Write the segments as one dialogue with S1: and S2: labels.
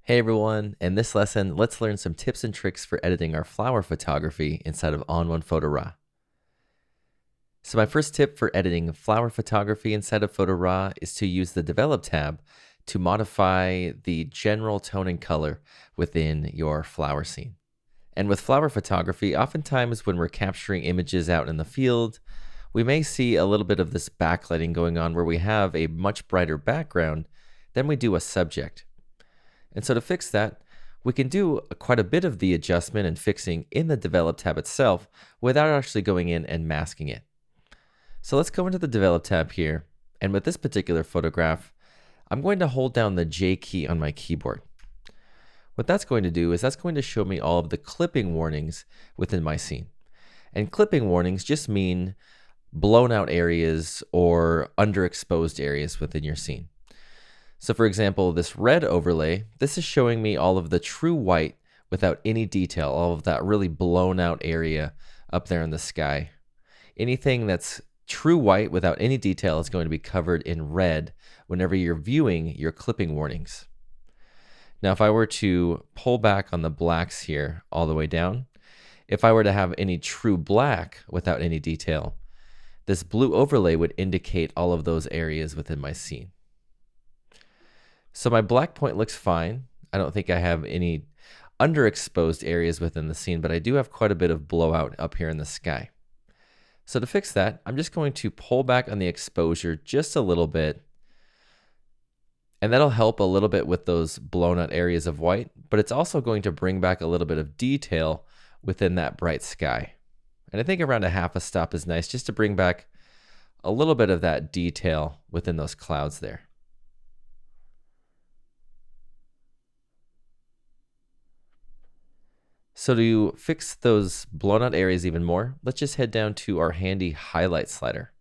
S1: Hey everyone, in this lesson, let's learn some tips and tricks for editing our flower photography inside of ON1 Photo RAW. So my first tip for editing flower photography inside of Photo RAW is to use the Develop tab to modify the general tone and color within your flower scene. And with flower photography, oftentimes when we're capturing images out in the field, we may see a little bit of this backlighting going on where we have a much brighter background than we do a subject. And so to fix that, we can do quite a bit of the adjustment and fixing in the Develop tab itself without actually going in and masking it. So let's go into the Develop tab here, and with this particular photograph, I'm going to hold down the J key on my keyboard. What that's going to do is that's going to show me all of the clipping warnings within my scene. And clipping warnings just mean blown out areas or underexposed areas within your scene. So for example, this red overlay, this is showing me all of the true white without any detail, all of that really blown out area up there in the sky. Anything that's true white without any detail is going to be covered in red whenever you're viewing your clipping warnings. Now, if I were to pull back on the blacks here all the way down, if I were to have any true black without any detail, this blue overlay would indicate all of those areas within my scene. So my black point looks fine. I don't think I have any underexposed areas within the scene, but I do have quite a bit of blowout up here in the sky. So to fix that, I'm just going to pull back on the exposure just a little bit, and that'll help a little bit with those blown out areas of white, but it's also going to bring back a little bit of detail within that bright sky. And I think around a half a stop is nice just to bring back a little bit of that detail within those clouds there. So to fix those blown out areas even more, let's just head down to our handy highlight slider.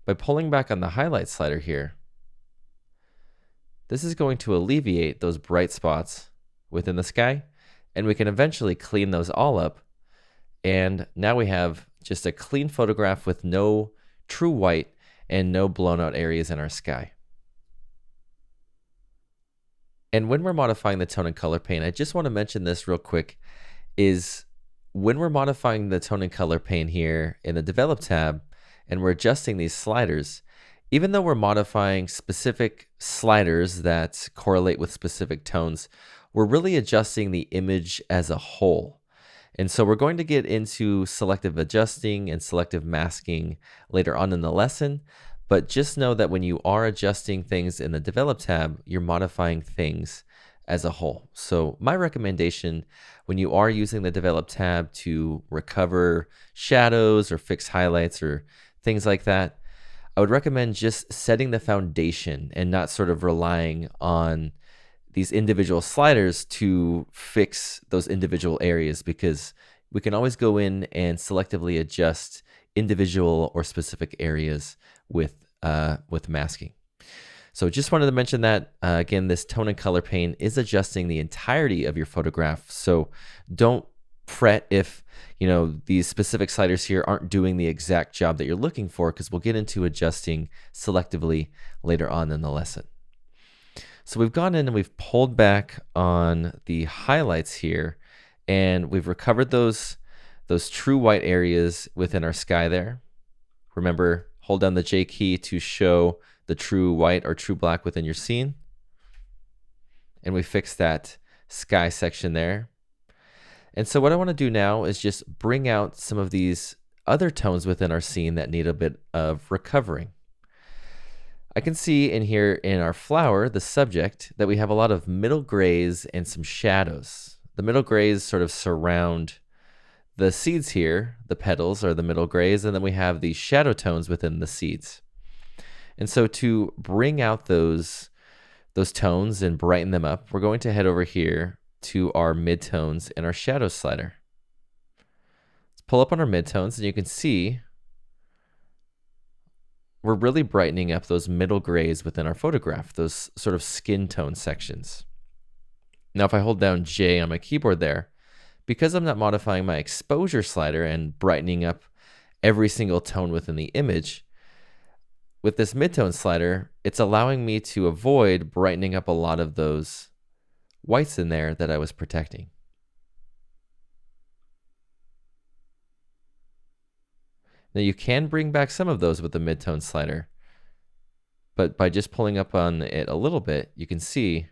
S1: By pulling back on the highlight slider here, this is going to alleviate those bright spots within the sky, and we can eventually clean those all up. And now we have just a clean photograph with no true white and no blown out areas in our sky. And when we're modifying the tone and color pane, I just want to mention this real quick, is when we're modifying the tone and color pane here in the Develop tab, and we're adjusting these sliders, even though we're modifying specific sliders that correlate with specific tones, we're really adjusting the image as a whole. And so we're going to get into selective adjusting and selective masking later on in the lesson. But just know that when you are adjusting things in the Develop tab, you're modifying things as a whole. So my recommendation when you are using the Develop tab to recover shadows or fix highlights or things like that, I would recommend just setting the foundation and not sort of relying on these individual sliders to fix those individual areas, because we can always go in and selectively adjust individual or specific areas with masking. So just wanted to mention that, again, this tone and color pane is adjusting the entirety of your photograph. So don't fret if these specific sliders here aren't doing the exact job that you're looking for, because we'll get into adjusting selectively later on in the lesson. So we've gone in and we've pulled back on the highlights here, and we've recovered those true white areas within our sky there. Remember, hold down the J key to show the true white or true black within your scene. And we fixed that sky section there. And so what I want to do now is just bring out some of these other tones within our scene that need a bit of recovering. I can see in here in our flower, the subject, that we have a lot of middle grays and some shadows. The middle grays sort of surround the seeds here. The petals are the middle grays, and then we have the shadow tones within the seeds. And so to bring out those tones and brighten them up, we're going to head over here to our midtones and our shadow slider. Let's pull up on our midtones, and you can see we're really brightening up those middle grays within our photograph, those sort of skin tone sections. Now, if I hold down J on my keyboard there, because I'm not modifying my exposure slider and brightening up every single tone within the image, with this midtone slider, it's allowing me to avoid brightening up a lot of those whites in there that I was protecting. Now you can bring back some of those with the midtone slider, but by just pulling up on it a little bit, you can see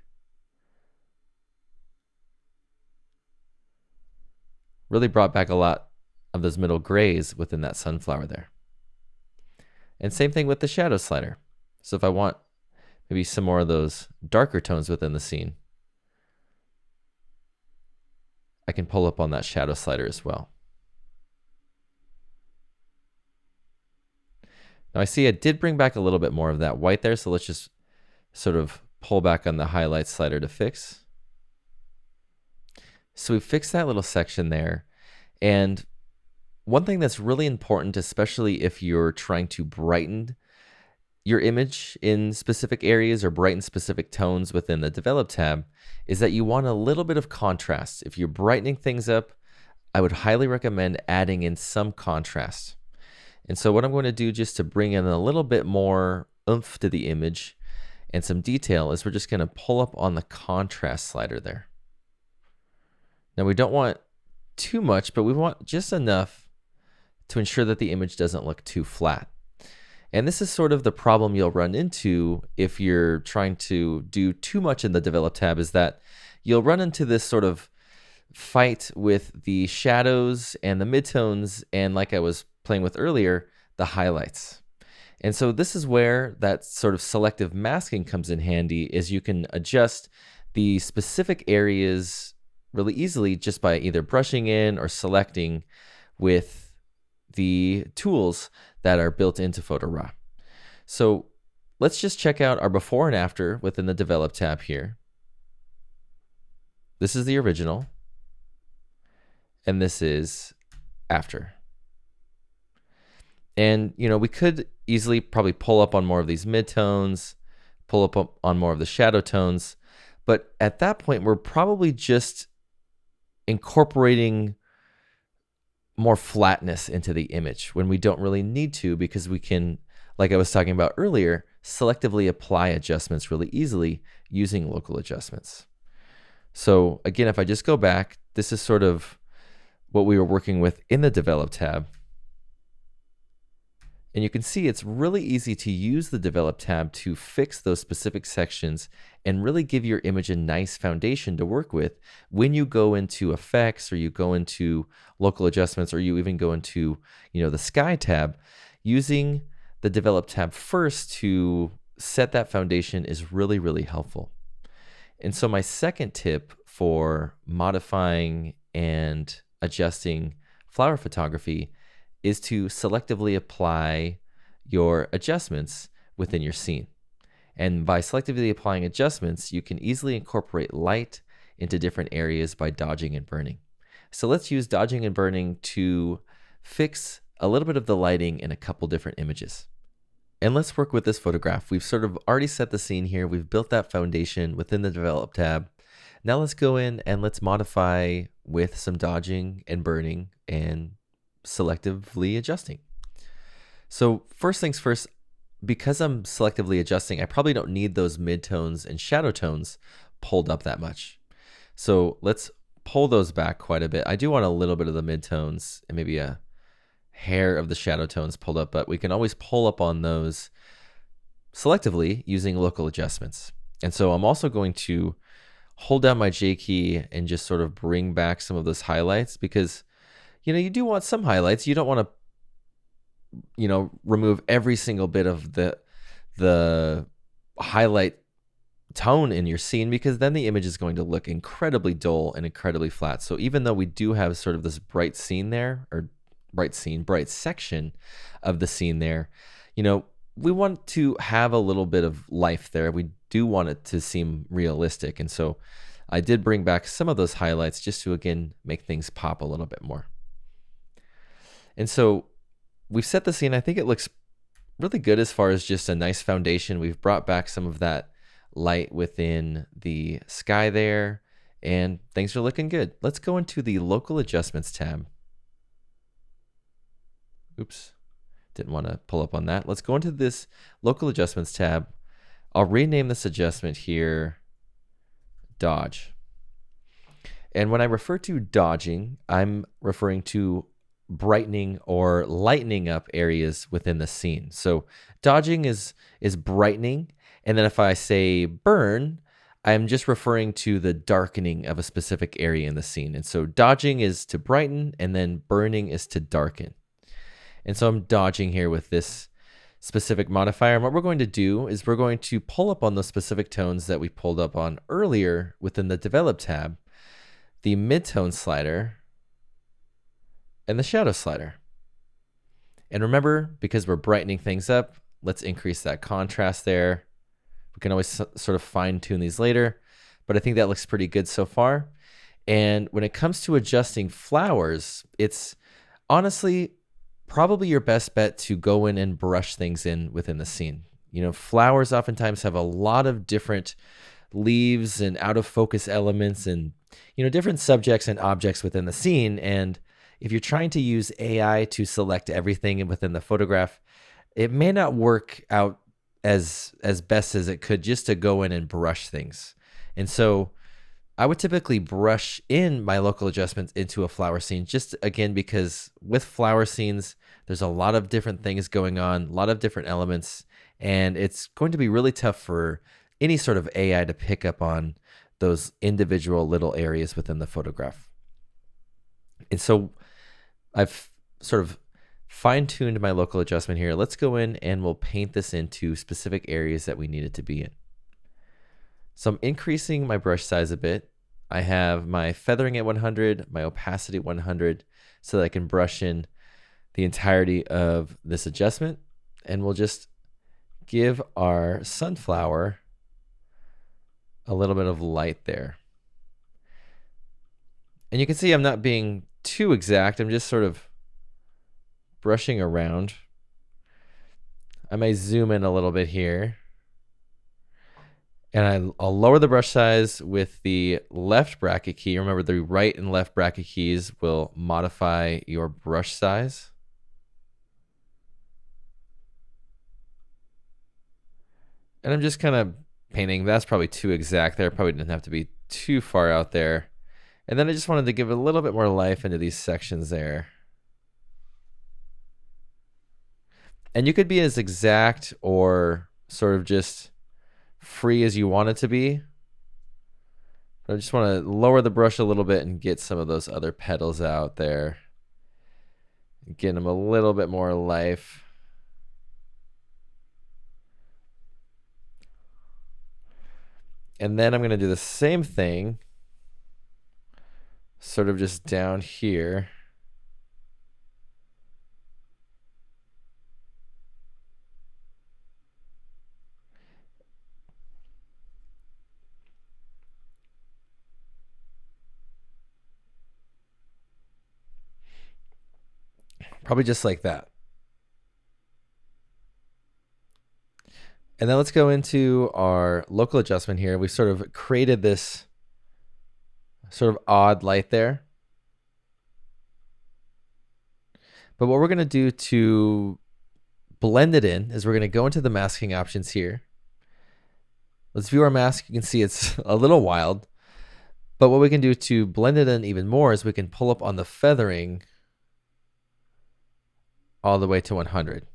S1: really brought back a lot of those middle grays within that sunflower there. And same thing with the shadow slider. So if I want maybe some more of those darker tones within the scene, I can pull up on that shadow slider as well. Now I see I did bring back a little bit more of that white there, so let's just sort of pull back on the highlight slider to fix. So we fixed that little section there. And one thing that's really important, especially if you're trying to brighten your image in specific areas or brighten specific tones within the Develop tab, is that you want a little bit of contrast. If you're brightening things up, I would highly recommend adding in some contrast. And so what I'm going to do just to bring in a little bit more oomph to the image and some detail is we're just going to pull up on the contrast slider there. Now we don't want too much, but we want just enough to ensure that the image doesn't look too flat. And this is sort of the problem you'll run into if you're trying to do too much in the Develop tab, is that you'll run into this sort of fight with the shadows and the midtones, and like I was playing with earlier, the highlights. And so this is where that sort of selective masking comes in handy, is you can adjust the specific areas really easily just by either brushing in or selecting with the tools that are built into Photo RAW. So let's just check out our before and after within the Develop tab here. This is the original, and this is after. And you know, we could easily probably pull up on more of these midtones, pull up on more of the shadow tones, but at that point we're probably just incorporating more flatness into the image when we don't really need to, because we can, like I was talking about earlier, selectively apply adjustments really easily using local adjustments. So again, if I just go back, this is sort of what we were working with in the Develop tab. And you can see it's really easy to use the Develop tab to fix those specific sections and really give your image a nice foundation to work with when you go into effects, or you go into local adjustments, or you even go into, the sky tab. Using the Develop tab first to set that foundation is really, really helpful. And so my second tip for modifying and adjusting flower photography is to selectively apply your adjustments within your scene. And by selectively applying adjustments, you can easily incorporate light into different areas by dodging and burning. So let's use dodging and burning to fix a little bit of the lighting in a couple different images. And let's work with this photograph. We've sort of already set the scene here. We've built that foundation within the Develop tab. Now let's go in and let's modify with some dodging and burning and selectively adjusting. So first things first, because I'm selectively adjusting, I probably don't need those midtones and shadow tones pulled up that much. So let's pull those back quite a bit. I do want a little bit of the midtones and maybe a hair of the shadow tones pulled up, but we can always pull up on those selectively using local adjustments. And so I'm also going to hold down my J key and just sort of bring back some of those highlights, because you do want some highlights. You don't want to remove every single bit of the highlight tone in your scene, because then the image is going to look incredibly dull and incredibly flat. So even though we do have sort of this bright scene there, or bright section of the scene there, we want to have a little bit of life there. We do want it to seem realistic. And so I did bring back some of those highlights just to, again, make things pop a little bit more. And so we've set the scene. I think it looks really good as far as just a nice foundation. We've brought back some of that light within the sky there, and things are looking good. Let's go into the local adjustments tab. Oops, didn't want to pull up on that. Let's go into this local adjustments tab. I'll rename this adjustment here Dodge. And when I refer to dodging, I'm referring to brightening or lightening up areas within the scene. So dodging is brightening, and then if I say burn, I'm just referring to the darkening of a specific area in the scene. And so dodging is to brighten, and then burning is to darken. And so I'm dodging here with this specific modifier. And what we're going to do is we're going to pull up on the specific tones that we pulled up on earlier within the Develop tab, the midtone slider, and the shadow slider. And remember, because we're brightening things up, let's increase that contrast there. We can always sort of fine tune these later, but I think that looks pretty good so far. And when it comes to adjusting flowers, it's honestly probably your best bet to go in and brush things in within the scene. You know, flowers oftentimes have a lot of different leaves and out of focus elements and, you know, different subjects and objects within the scene. And if you're trying to use AI to select everything within the photograph, it may not work out as best as it could just to go in and brush things. And so I would typically brush in my local adjustments into a flower scene, just again, because with flower scenes, there's a lot of different things going on, a lot of different elements, and it's going to be really tough for any sort of AI to pick up on those individual little areas within the photograph. And so I've sort of fine-tuned my local adjustment here. Let's go in and we'll paint this into specific areas that we need it to be in. So I'm increasing my brush size a bit. I have my feathering at 100, my opacity 100, so that I can brush in the entirety of this adjustment. And we'll just give our sunflower a little bit of light there. And you can see I'm not being too exact. I'm just sort of brushing around. I may zoom in a little bit here. And I'll lower the brush size with the left bracket key. Remember, the right and left bracket keys will modify your brush size. And I'm just kind of painting. That's probably too exact there. Probably didn't have to be too far out there. And then I just wanted to give a little bit more life into these sections there. And you could be as exact or sort of just free as you want it to be. But I just want to lower the brush a little bit and get some of those other petals out there. Get them a little bit more life. And then I'm going to do the same thing, sort of just down here. Probably just like that. And then let's go into our local adjustment here. We sort of created this sort of odd light there. But what we're going to do to blend it in is we're going to go into the masking options here. Let's view our mask. You can see it's a little wild. But what we can do to blend it in even more is we can pull up on the feathering all the way to 100.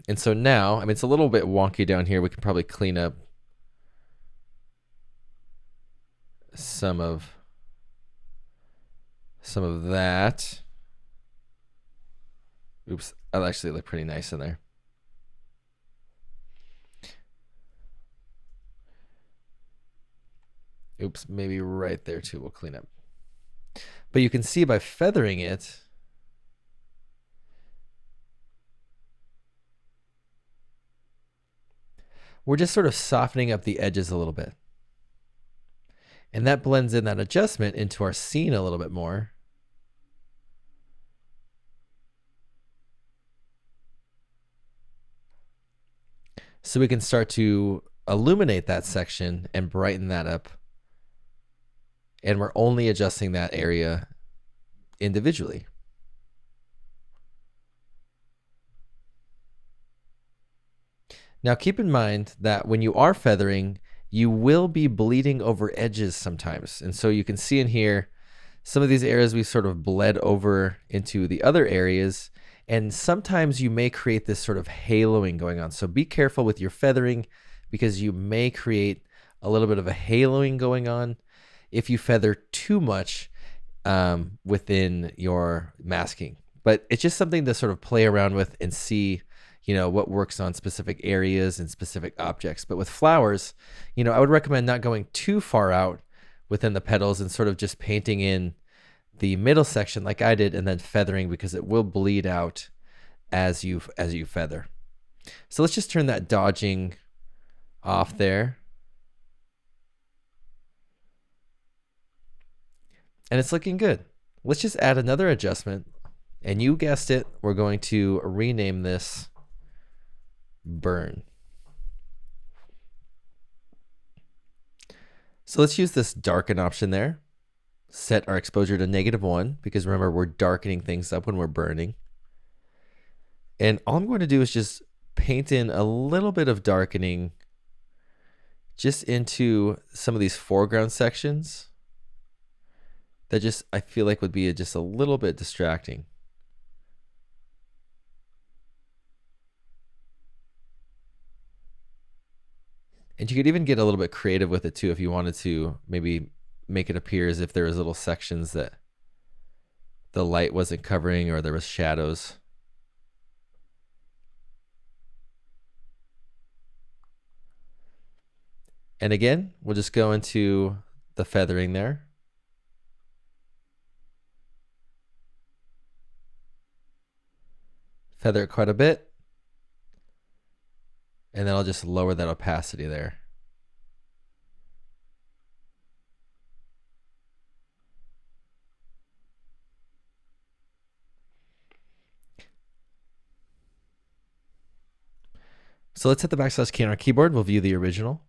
S1: And so now, I mean, it's a little bit wonky down here. We can probably clean up some of that. Oops, that actually looked pretty nice in there. Oops, maybe right there too, we'll clean up. But you can see by feathering it, we're just sort of softening up the edges a little bit. And that blends in that adjustment into our scene a little bit more. So we can start to illuminate that section and brighten that up. And we're only adjusting that area individually. Now keep in mind that when you are feathering, you will be bleeding over edges sometimes. And so you can see in here, some of these areas we sort of bled over into the other areas. And sometimes you may create this sort of haloing going on. So be careful with your feathering because you may create a little bit of a haloing going on if you feather too much within your masking. But it's just something to sort of play around with and see, what works on specific areas and specific objects. But with flowers, I would recommend not going too far out within the petals and sort of just painting in the middle section like I did and then feathering because it will bleed out as you feather. So let's just turn that dodging off there. And it's looking good. Let's just add another adjustment. And you guessed it, we're going to rename this Burn. So let's use this darken option there. Set our exposure to -1 because remember, we're darkening things up when we're burning. And all I'm going to do is just paint in a little bit of darkening just into some of these foreground sections that just I feel like would be just a little bit distracting. And you could even get a little bit creative with it too if you wanted to maybe make it appear as if there was little sections that the light wasn't covering or there was shadows. And again, we'll just go into the feathering there. Feather it quite a bit. And then I'll just lower that opacity there. So let's hit the backslash key on our keyboard. We'll view the original.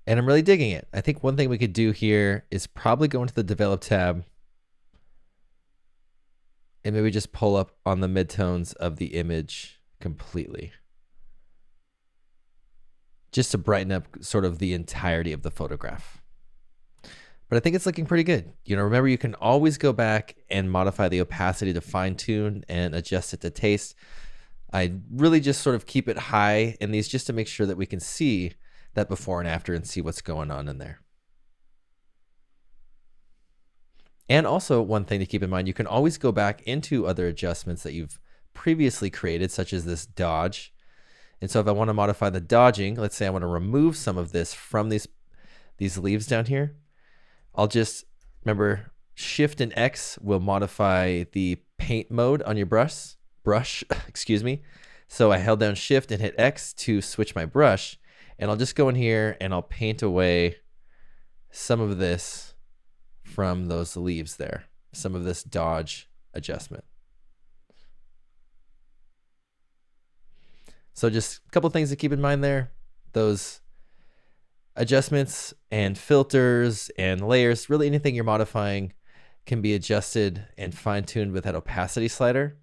S1: And I'm really digging it. I think one thing we could do here is probably go into the Develop tab and maybe just pull up on the midtones of the image completely, just to brighten up sort of the entirety of the photograph. But I think it's looking pretty good. Remember, you can always go back and modify the opacity to fine tune and adjust it to taste. I really just sort of keep it high in these just to make sure that we can see that before and after and see what's going on in there. And also one thing to keep in mind, you can always go back into other adjustments that you've previously created, such as this dodge. And so if I want to modify the dodging, let's say I want to remove some of this from these leaves down here, I'll just, remember, Shift and X will modify the paint mode on your brush, excuse me. So I held down Shift and hit X to switch my brush. And I'll just go in here and I'll paint away some of this from those leaves there, some of this dodge adjustment. So just a couple things to keep in mind there. Those adjustments and filters and layers, really anything you're modifying can be adjusted and fine-tuned with that opacity slider.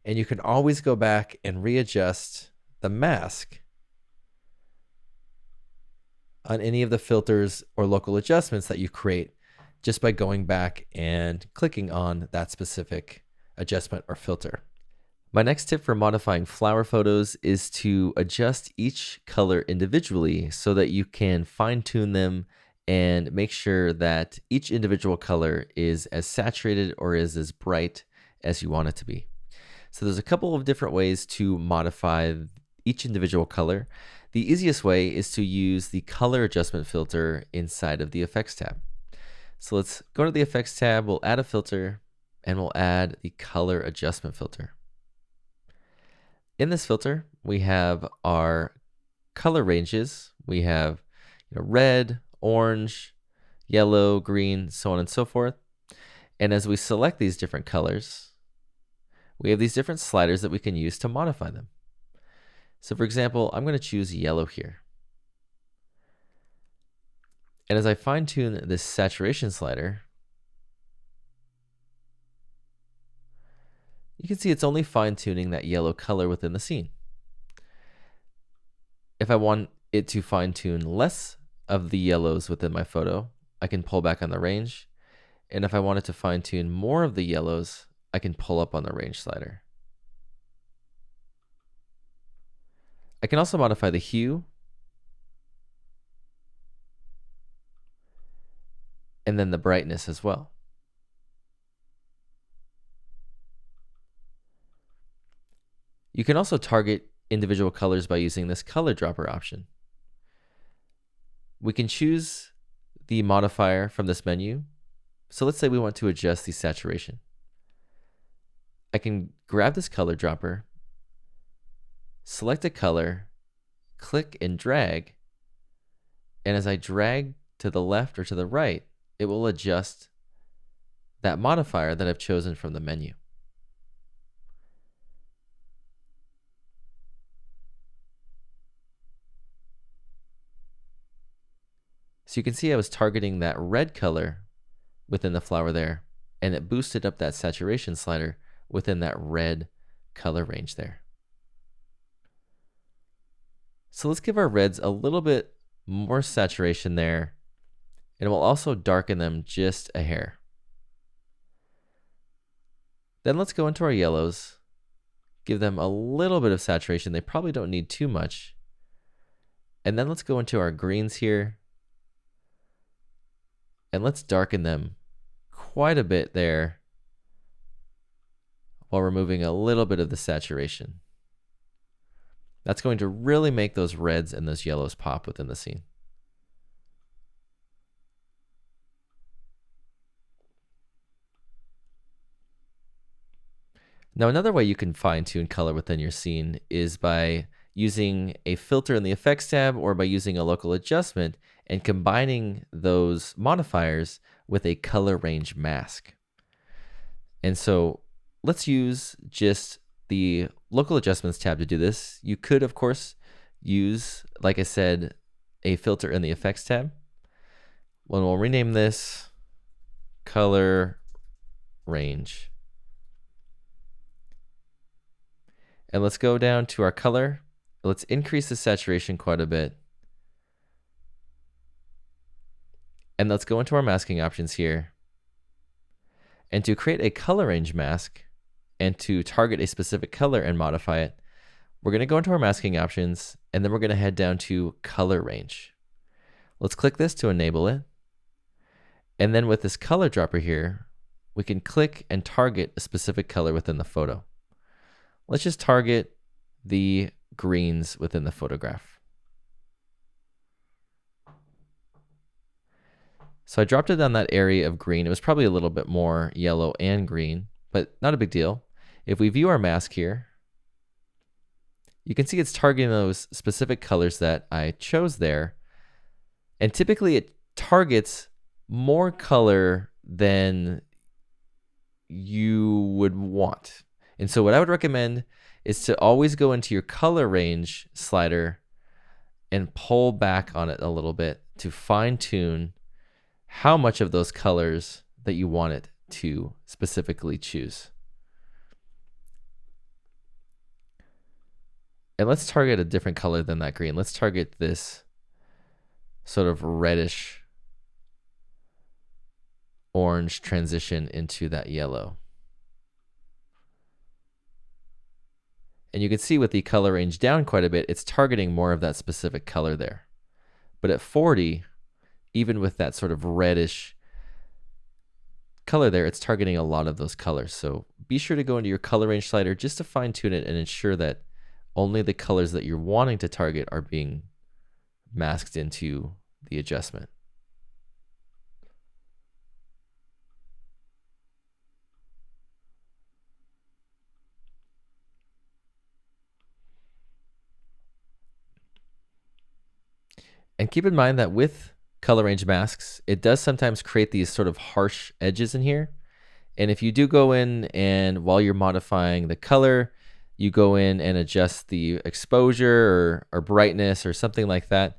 S1: And you can always go back and readjust the mask on any of the filters or local adjustments that you create just by going back and clicking on that specific adjustment or filter. My next tip for modifying flower photos is to adjust each color individually so that you can fine-tune them and make sure that each individual color is as saturated or is as bright as you want it to be. So there's a couple of different ways to modify each individual color. The easiest way is to use the color adjustment filter inside of the effects tab. So let's go to the effects tab, we'll add a filter, and we'll add the color adjustment filter. In this filter, we have our color ranges. We have red, orange, yellow, green, so on and so forth. And as we select these different colors, we have these different sliders that we can use to modify them. So for example, I'm going to choose yellow here. And as I fine tune this saturation slider, you can see it's only fine-tuning that yellow color within the scene. If I want it to fine-tune less of the yellows within my photo, I can pull back on the range. And if I wanted to fine-tune more of the yellows, I can pull up on the range slider. I can also modify the hue and then the brightness as well. You can also target individual colors by using this color dropper option. We can choose the modifier from this menu. So let's say we want to adjust the saturation. I can grab this color dropper, select a color, click and drag, and as I drag to the left or to the right, it will adjust that modifier that I've chosen from the menu. So you can see I was targeting that red color within the flower there, and it boosted up that saturation slider within that red color range there. So let's give our reds a little bit more saturation there, and we'll also darken them just a hair. Then let's go into our yellows, give them a little bit of saturation. They probably don't need too much. And then let's go into our greens here, and let's darken them quite a bit there while removing a little bit of the saturation. That's going to really make those reds and those yellows pop within the scene. Now, another way you can fine-tune color within your scene is by using a filter in the Effects tab or by using a local adjustment and combining those modifiers with a color range mask. And so let's use just the local adjustments tab to do this. You could, of course, use, like I said, a filter in the Effects tab. Well, we'll rename this color range. And let's go down to our color. Let's increase the saturation quite a bit. And let's go into our masking options here. And to create a color range mask and to target a specific color and modify it, we're going to go into our masking options and then we're going to head down to color range. Let's click this to enable it. And then with this color dropper here, we can click and target a specific color within the photo. Let's just target the greens within the photograph. So I dropped it on that area of green. It was probably a little bit more yellow and green, but not a big deal. If we view our mask here, you can see it's targeting those specific colors that I chose there. And typically it targets more color than you would want. And so what I would recommend is to always go into your color range slider and pull back on it a little bit to fine tune how much of those colors that you want it to specifically choose. And let's target a different color than that green. Let's target this sort of reddish orange transition into that yellow. And you can see with the color range down quite a bit, it's targeting more of that specific color there. But at 40, even with that sort of reddish color there, it's targeting a lot of those colors. So be sure to go into your color range slider just to fine tune it and ensure that only the colors that you're wanting to target are being masked into the adjustment. And keep in mind that with color range masks, it does sometimes create these sort of harsh edges in here. And if you do go in and while you're modifying the color, you go in and adjust the exposure or brightness or something like that,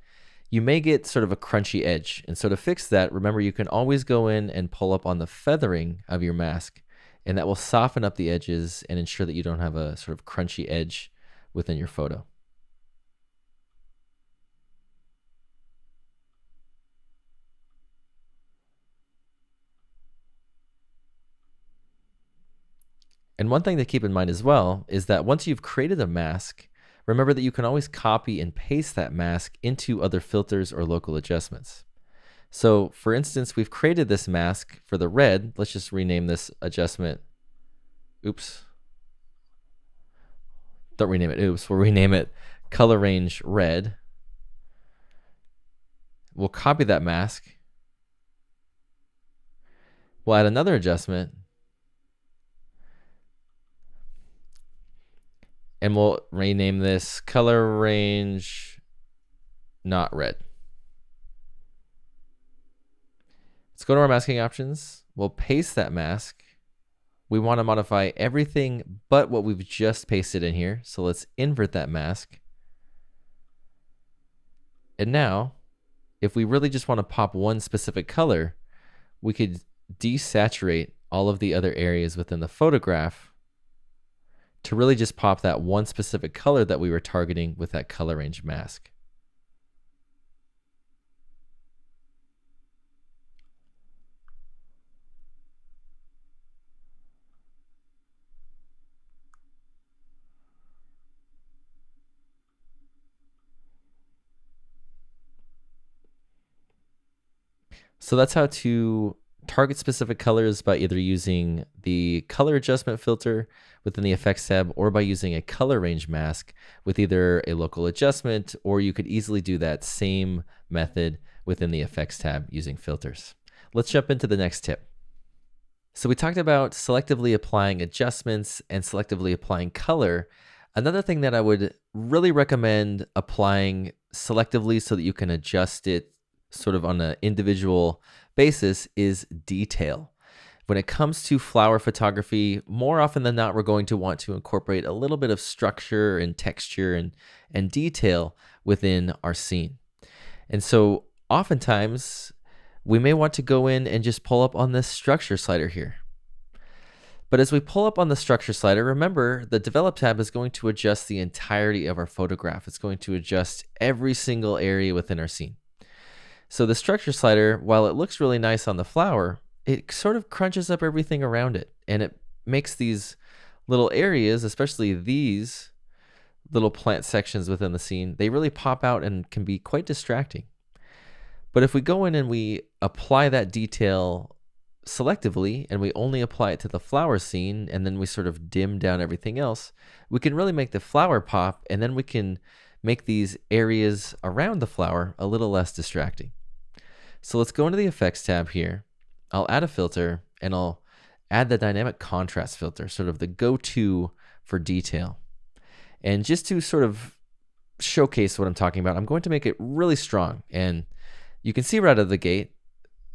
S1: you may get sort of a crunchy edge. And so to fix that, remember you can always go in and pull up on the feathering of your mask and that will soften up the edges and ensure that you don't have a sort of crunchy edge within your photo. And one thing to keep in mind as well is that once you've created a mask, remember that you can always copy and paste that mask into other filters or local adjustments. So for instance, we've created this mask for the red. Let's just rename this adjustment. Oops. Don't rename it oops. We'll rename it color range red. We'll copy that mask. We'll add another adjustment. And we'll rename this color range not red. Let's go to our masking options. We'll paste that mask. We want to modify everything but what we've just pasted in here. So let's invert that mask. And now, if we really just want to pop one specific color, we could desaturate all of the other areas within the photograph to really just pop that one specific color that we were targeting with that color range mask. So that's how to target specific colors by either using the color adjustment filter within the effects tab or by using a color range mask with either a local adjustment, or you could easily do that same method within the effects tab using filters. Let's jump into the next tip. So we talked about selectively applying adjustments and selectively applying color. Another thing that I would really recommend applying selectively so that you can adjust it sort of on an individual basis is detail. When it comes to flower photography, more often than not, we're going to want to incorporate a little bit of structure and texture and detail within our scene. And so oftentimes we may want to go in and just pull up on this structure slider here. But as we pull up on the structure slider, remember the develop tab is going to adjust the entirety of our photograph. It's going to adjust every single area within our scene. So the structure slider, while it looks really nice on the flower, it sort of crunches up everything around it. And it makes these little areas, especially these little plant sections within the scene, they really pop out and can be quite distracting. But if we go in and we apply that detail selectively and we only apply it to the flower scene and then we sort of dim down everything else, we can really make the flower pop, and then we can make these areas around the flower a little less distracting. So let's go into the effects tab here. I'll add a filter and I'll add the dynamic contrast filter, sort of the go-to for detail. And just to sort of showcase what I'm talking about, I'm going to make it really strong. And you can see right out of the gate,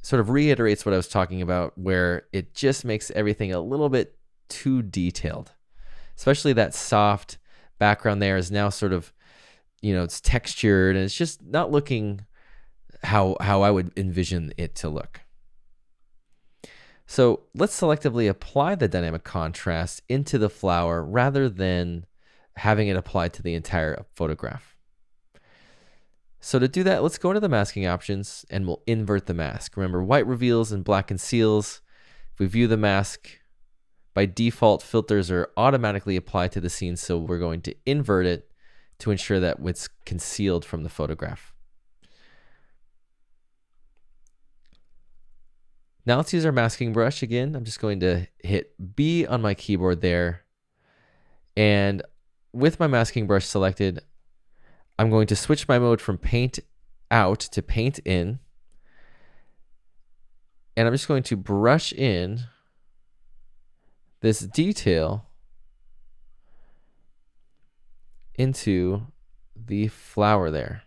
S1: sort of reiterates what I was talking about, where it just makes everything a little bit too detailed. Especially that soft background there is now sort of, it's textured and it's just not looking how I would envision it to look. So let's selectively apply the dynamic contrast into the flower rather than having it applied to the entire photograph. So to do that, let's go into the masking options and we'll invert the mask. Remember, white reveals and black conceals. If we view the mask, by default, filters are automatically applied to the scene, so we're going to invert it to ensure that it's concealed from the photograph. Now let's use our masking brush again. I'm just going to hit B on my keyboard there. And with my masking brush selected, I'm going to switch my mode from paint out to paint in. And I'm just going to brush in this detail into the flower there.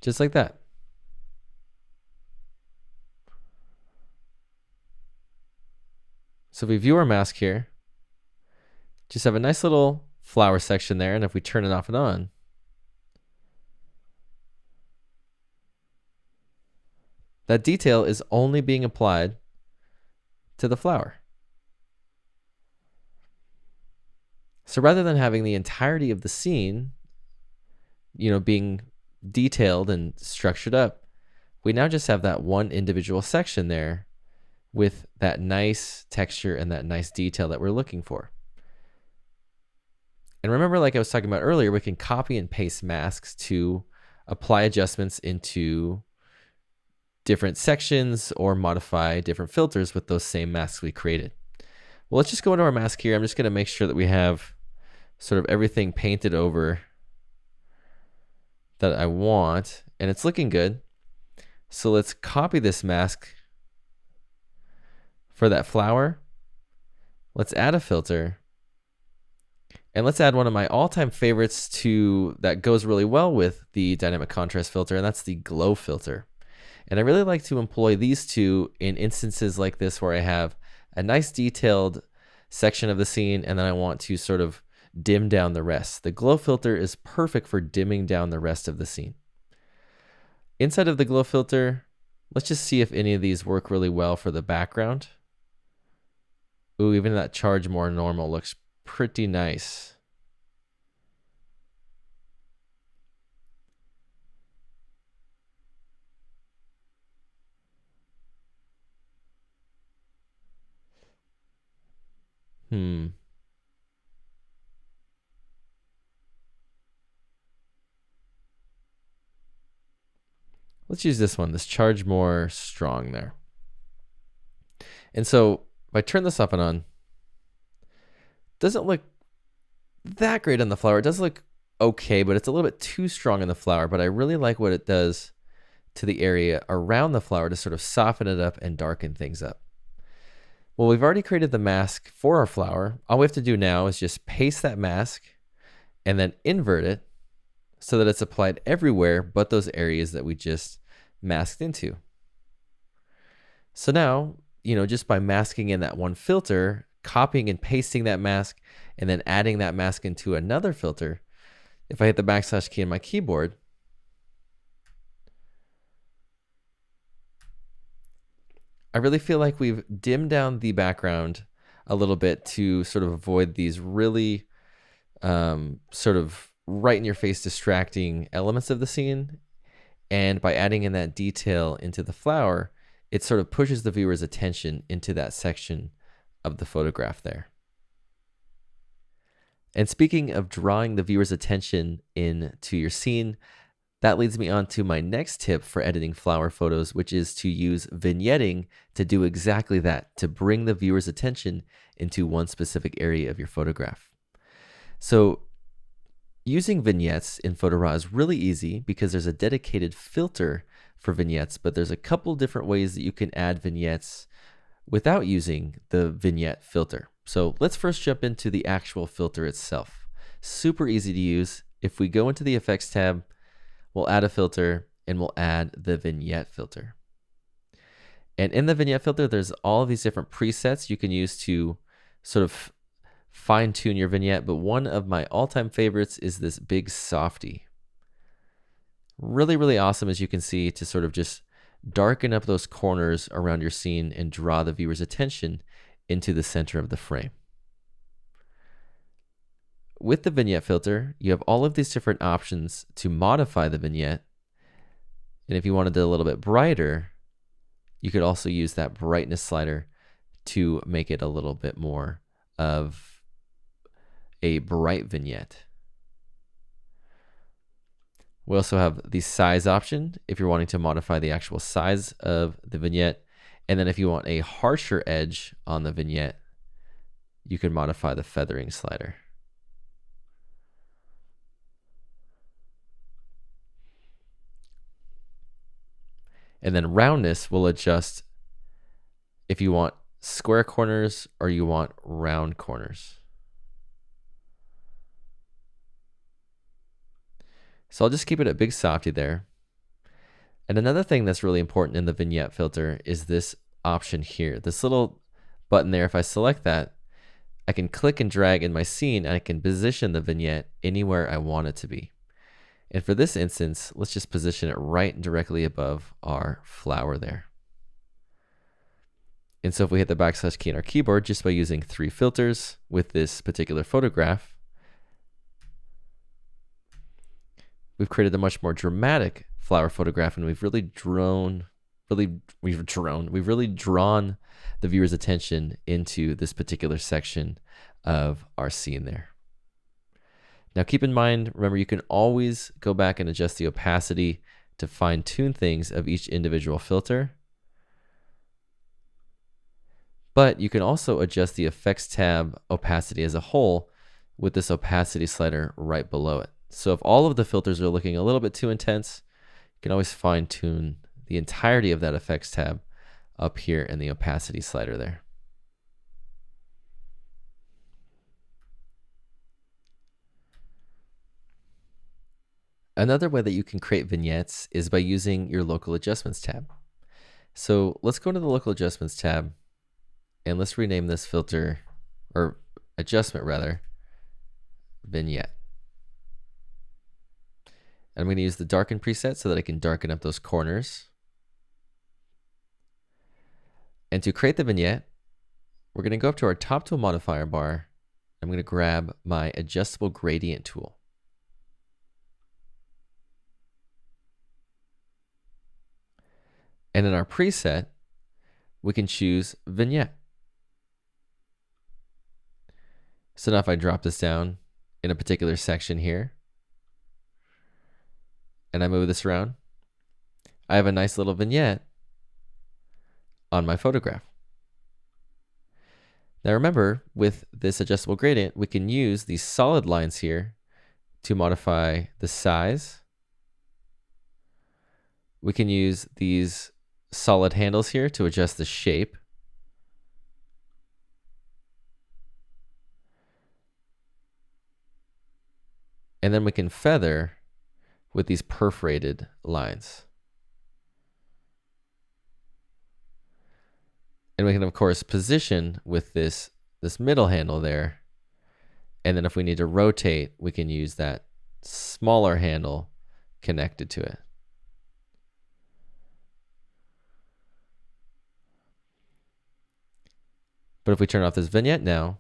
S1: Just like that. So if we view our mask here, just have a nice little flower section there. And if we turn it off and on, that detail is only being applied to the flower. So rather than having the entirety of the scene, being detailed and structured up, we now just have that one individual section there with that nice texture and that nice detail that we're looking for. And remember, like I was talking about earlier, we can copy and paste masks to apply adjustments into different sections or modify different filters with those same masks we created. Well, let's just go into our mask here. I'm just going to make sure that we have sort of everything painted over that I want, and it's looking good. So let's copy this mask for that flower. Let's add a filter, and let's add one of my all-time favorites that goes really well with the dynamic contrast filter, and that's the glow filter. And I really like to employ these two in instances like this where I have a nice detailed section of the scene and then I want to sort of dim down the rest. The glow filter is perfect for dimming down the rest of the scene. Inside of the glow filter, let's just see if any of these work really well for the background. Ooh, even that charge more normal looks pretty nice. Let's use this one, this charge more strong there. And so if I turn this up and on, it doesn't look that great on the flower. It does look okay, but it's a little bit too strong in the flower, but I really like what it does to the area around the flower to sort of soften it up and darken things up. Well, we've already created the mask for our flower. All we have to do now is just paste that mask and then invert it so that it's applied everywhere but those areas that we just masked into. So now, just by masking in that one filter, copying and pasting that mask, and then adding that mask into another filter, if I hit the backslash key on my keyboard, I really feel like we've dimmed down the background a little bit to sort of avoid these really sort of right in your face distracting elements of the scene. And by adding in that detail into the flower, it sort of pushes the viewer's attention into that section of the photograph there. And speaking of drawing the viewer's attention into your scene, that leads me on to my next tip for editing flower photos, which is to use vignetting to do exactly that, to bring the viewer's attention into one specific area of your photograph. So using vignettes in Photo RAW is really easy because there's a dedicated filter for vignettes, but there's a couple different ways that you can add vignettes without using the vignette filter. So let's first jump into the actual filter itself. Super easy to use. If we go into the Effects tab, we'll add a filter and we'll add the vignette filter. And in the vignette filter, there's all of these different presets you can use to sort of fine tune your vignette, but one of my all-time favorites is this big softy. Really, really awesome, as you can see, to sort of just darken up those corners around your scene and draw the viewer's attention into the center of the frame. With the vignette filter, you have all of these different options to modify the vignette. And if you wanted it a little bit brighter, you could also use that brightness slider to make it a little bit more of a bright vignette. We also have the size option if you're wanting to modify the actual size of the vignette. And then if you want a harsher edge on the vignette, you can modify the feathering slider. And then roundness will adjust if you want square corners or you want round corners. So I'll just keep it at big softy there. And another thing that's really important in the vignette filter is this option here. This little button there, if I select that, I can click and drag in my scene, and I can position the vignette anywhere I want it to be. And for this instance, let's just position it right directly above our flower there. And so if we hit the backslash key on our keyboard, just by using 3 filters with this particular photograph, we've created a much more dramatic flower photograph, and we've really drawn the viewer's attention into this particular section of our scene there. Now keep in mind, remember, you can always go back and adjust the opacity to fine tune things of each individual filter. But you can also adjust the effects tab opacity as a whole with this opacity slider right below it. So if all of the filters are looking a little bit too intense, you can always fine tune the entirety of that effects tab up here in the opacity slider there. Another way that you can create vignettes is by using your local adjustments tab. So let's go into the local adjustments tab, and let's rename this filter, or adjustment rather, vignette. And I'm going to use the darken preset so that I can darken up those corners. And to create the vignette, we're going to go up to our top tool modifier bar. I'm going to grab my adjustable gradient tool. And in our preset, we can choose vignette. So now if I drop this down in a particular section here, and I move this around, I have a nice little vignette on my photograph. Now remember, with this adjustable gradient, we can use these solid lines here to modify the size. We can use these solid handles here to adjust the shape. And then we can feather with these perforated lines. And we can, of course, position with this middle handle there. And then if we need to rotate, we can use that smaller handle connected to it. But if we turn off this vignette now,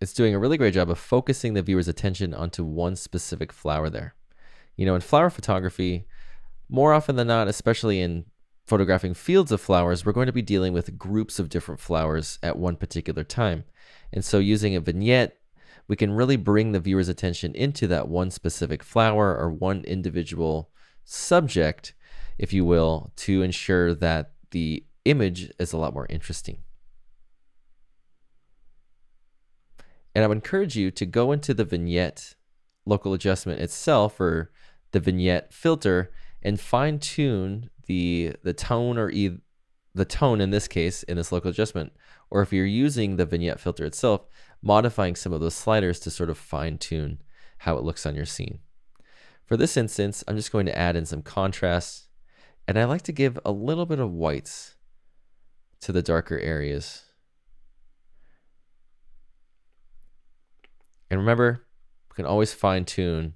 S1: it's doing a really great job of focusing the viewer's attention onto one specific flower there. You know, in flower photography, more often than not, especially in photographing fields of flowers, we're going to be dealing with groups of different flowers at one particular time. And so using a vignette, we can really bring the viewer's attention into that one specific flower or one individual subject, if you will, to ensure that the image is a lot more interesting. And I would encourage you to go into the vignette local adjustment itself, or the vignette filter, and fine tune the tone, or the tone in this case, in this local adjustment, or if you're using the vignette filter itself, modifying some of those sliders to sort of fine tune how it looks on your scene. For this instance, I'm just going to add in some contrast, and I like to give a little bit of whites to the darker areas. And remember, we can always fine tune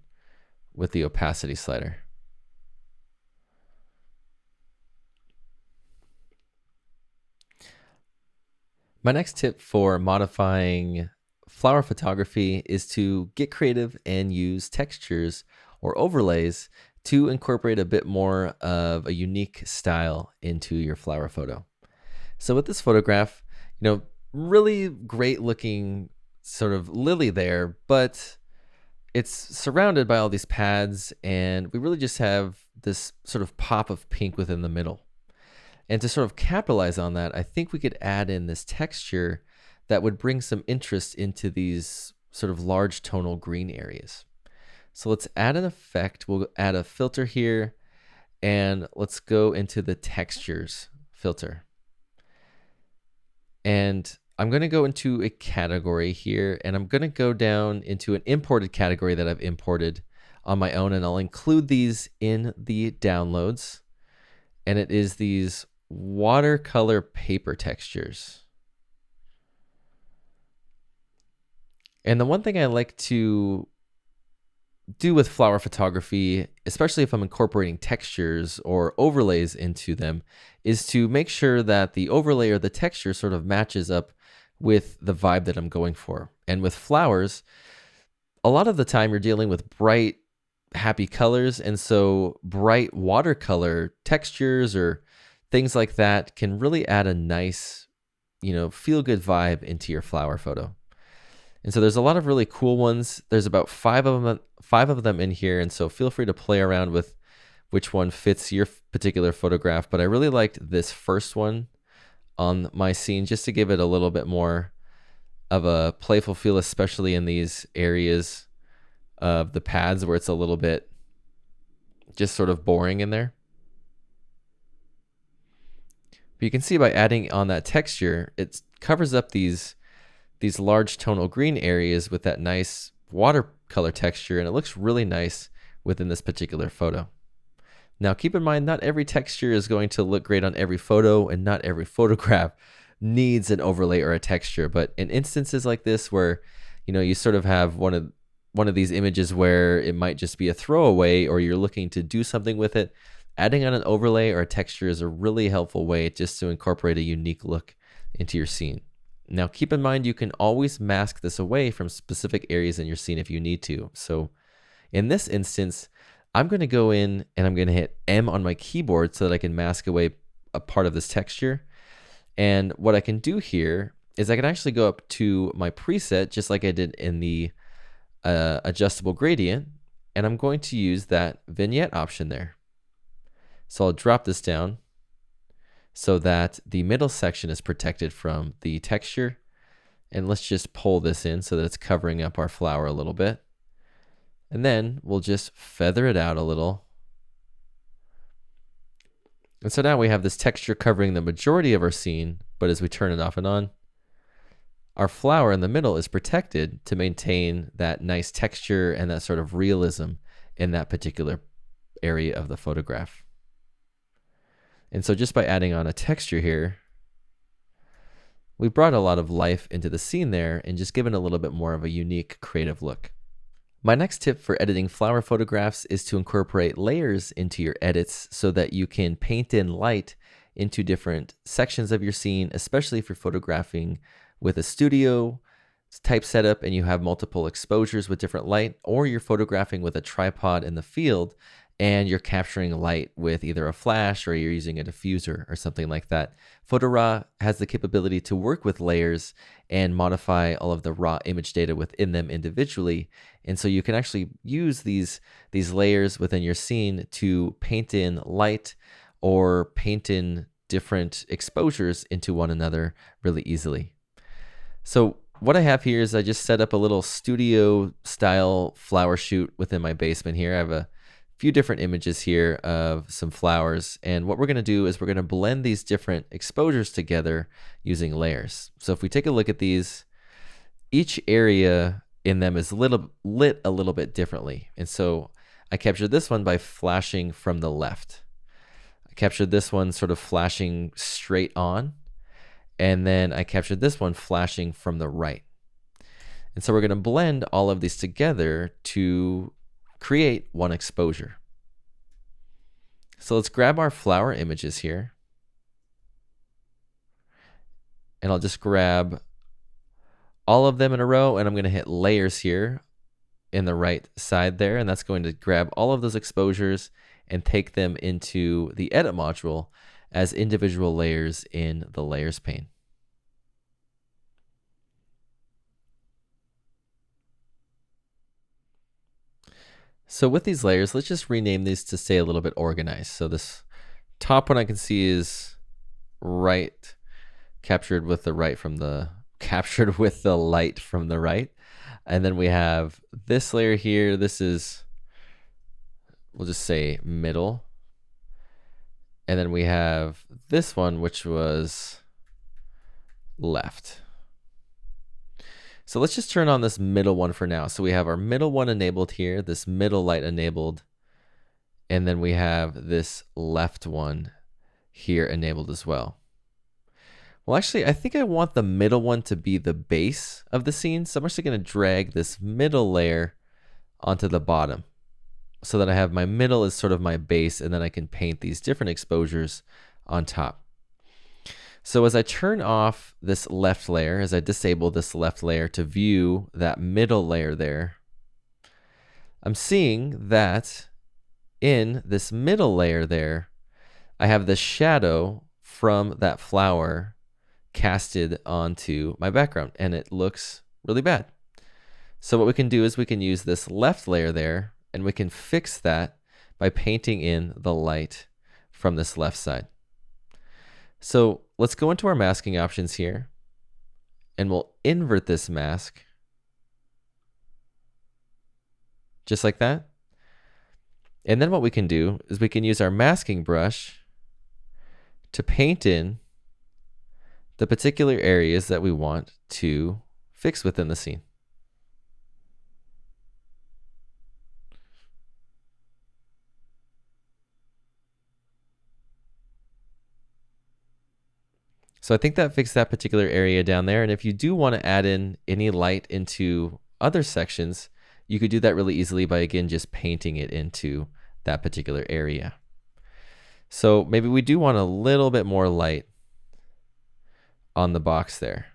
S1: with the opacity slider. My next tip for modifying flower photography is to get creative and use textures or overlays to incorporate a bit more of a unique style into your flower photo. So with this photograph, you know, really great looking sort of lily there, but it's surrounded by all these pads, and we really just have this sort of pop of pink within the middle. And to sort of capitalize on that, I think we could add in this texture that would bring some interest into these sort of large tonal green areas. So let's add an effect. We'll add a filter here, and let's go into the textures filter. And I'm going to go into a category here, and I'm going to go down into an imported category that I've imported on my own, and I'll include these in the downloads. And it is these watercolor paper textures. And the one thing I like to do with flower photography, especially if I'm incorporating textures or overlays into them, is to make sure that the overlay or the texture sort of matches up with the vibe that I'm going for. And with flowers, a lot of the time you're dealing with bright, happy colors, and so bright watercolor textures or things like that can really add a nice, feel good vibe into your flower photo. And so there's a lot of really cool ones. There's about five of them in here, and so feel free to play around with which one fits your particular photograph. But I really liked this first one on my scene just to give it a little bit more of a playful feel, especially in these areas of the pads where it's a little bit just sort of boring in there. But you can see by adding on that texture, it covers up these large tonal green areas with that nice watercolor texture, and it looks really nice within this particular photo. Now keep in mind, not every texture is going to look great on every photo, and not every photograph needs an overlay or a texture. But in instances like this where you sort of have one of these images where it might just be a throwaway, or you're looking to do something with it, adding on an overlay or a texture is a really helpful way just to incorporate a unique look into your scene. Now keep in mind, you can always mask this away from specific areas in your scene if you need to. So in this instance, I'm going to go in and I'm going to hit M on my keyboard so that I can mask away a part of this texture. And what I can do here is I can actually go up to my preset, just like I did in the adjustable gradient, and I'm going to use that vignette option there. So I'll drop this down so that the middle section is protected from the texture. And let's just pull this in so that it's covering up our flower a little bit. And then we'll just feather it out a little. And so now we have this texture covering the majority of our scene, but as we turn it off and on, our flower in the middle is protected to maintain that nice texture and that sort of realism in that particular area of the photograph. And so just by adding on a texture here, we brought a lot of life into the scene there and just given a little bit more of a unique creative look. My next tip for editing flower photographs is to incorporate layers into your edits so that you can paint in light into different sections of your scene, especially if you're photographing with a studio type setup and you have multiple exposures with different light, or you're photographing with a tripod in the field and you're capturing light with either a flash or you're using a diffuser or something like that. Photo RAW has the capability to work with layers and modify all of the raw image data within them individually. And so you can actually use these layers within your scene to paint in light or paint in different exposures into one another really easily. So what I have here is I just set up a little studio style flower shoot within my basement here. I have a few different images here of some flowers, and what we're going to do is we're going to blend these different exposures together using layers. So if we take a look at these, each area in them is lit a little bit differently. And so I captured this one by flashing from the left. I captured this one sort of flashing straight on, and then I captured this one flashing from the right. And so we're going to blend all of these together to create one exposure. So let's grab our flower images here. And I'll just grab all of them in a row, and I'm going to hit layers here in the right side there, and that's going to grab all of those exposures and take them into the edit module as individual layers in the layers pane. So with these layers, let's just rename these to stay a little bit organized. So this top one I can see is right, captured with the light from the right. And then we have this layer here. This is, we'll just say middle. And then we have this one, which was left. So let's just turn on this middle one for now. So we have our middle one enabled here, this middle light enabled, and then we have this left one here enabled as well. Well, actually, I think I want the middle one to be the base of the scene. So I'm actually going to drag this middle layer onto the bottom so that I have my middle is sort of my base, and then I can paint these different exposures on top. So as I turn off this left layer, as I disable this left layer to view that middle layer there, I'm seeing that in this middle layer there, I have the shadow from that flower casted onto my background, and it looks really bad. So what we can do is we can use this left layer there, and we can fix that by painting in the light from this left side. So let's go into our masking options here, and we'll invert this mask just like that. And then what we can do is we can use our masking brush to paint in the particular areas that we want to fix within the scene. So I think that fixed that particular area down there. And if you do want to add in any light into other sections, you could do that really easily by, again, just painting it into that particular area. So maybe we do want a little bit more light on the box there.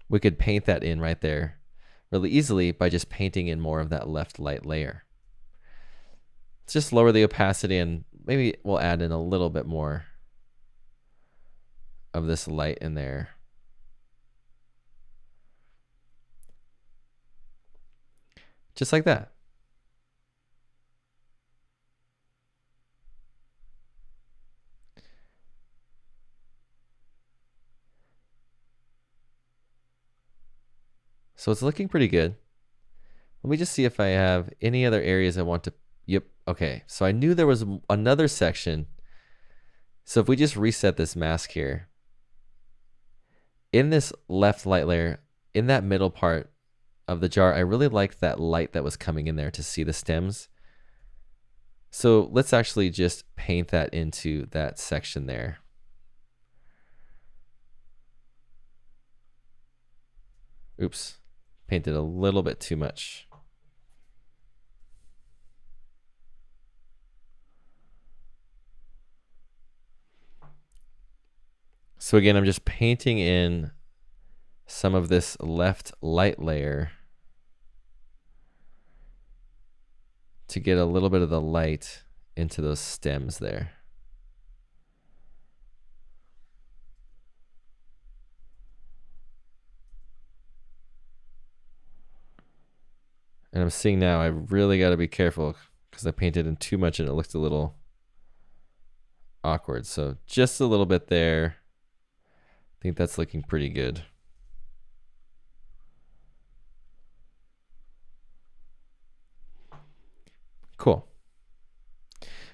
S1: We could paint that in right there really easily by just painting in more of that left light layer. Let's just lower the opacity, and maybe we'll add in a little bit more of this light in there. Just like that. So it's looking pretty good. Let me just see if I have any other areas I want to. Yep. Okay. So I knew there was another section. So if we just reset this mask here, in this left light layer, in that middle part of the jar, I really liked that light that was coming in there to see the stems. So let's actually just paint that into that section there. Oops, painted a little bit too much. So again, I'm just painting in some of this left light layer to get a little bit of the light into those stems there. And I'm seeing now I really got to be careful because I painted in too much and it looked a little awkward. So just a little bit there. I think that's looking pretty good. Cool.